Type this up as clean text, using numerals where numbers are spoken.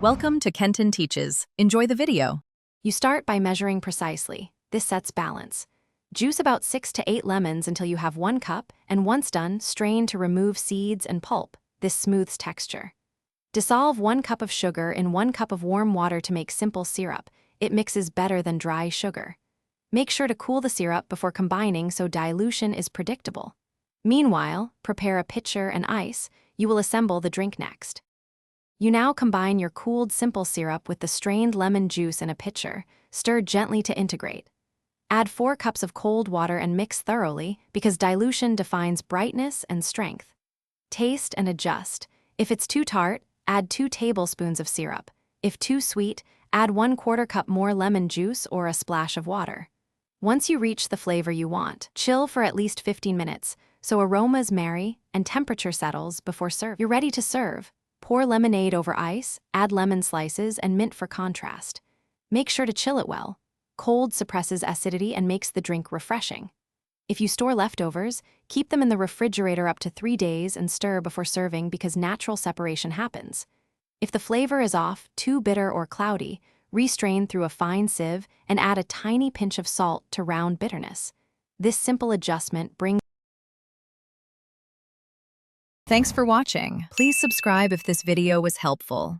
Welcome to Kenton Teaches. Enjoy the video. You start by measuring precisely. This sets balance. Juice about 6 to 8 lemons until you have 1 cup, and once done, strain to remove seeds and pulp. This smooths texture. Dissolve 1 cup of sugar in 1 cup of warm water to make simple syrup. It mixes better than dry sugar. Make sure to cool the syrup before combining so dilution is predictable. Meanwhile, prepare a pitcher and ice. You will assemble the drink next. You now combine your cooled simple syrup with the strained lemon juice in a pitcher. Stir gently to integrate. Add 4 cups of cold water and mix thoroughly because dilution defines brightness and strength. Taste and adjust. If it's too tart, add 2 tablespoons of syrup. If too sweet, add 1/4 cup more lemon juice or a splash of water. Once you reach the flavor you want, chill for at least 15 minutes so aromas marry and temperature settles before serve. You're ready to serve. Pour lemonade over ice, add lemon slices, and mint for contrast. Make sure to chill it well. Cold suppresses acidity and makes the drink refreshing. If you store leftovers, keep them in the refrigerator up to 3 days and stir before serving because natural separation happens. If the flavor is off, too bitter or cloudy, restrain through a fine sieve and add a tiny pinch of salt to round bitterness. This simple adjustment brings. Thanks for watching. Please subscribe if this video was helpful.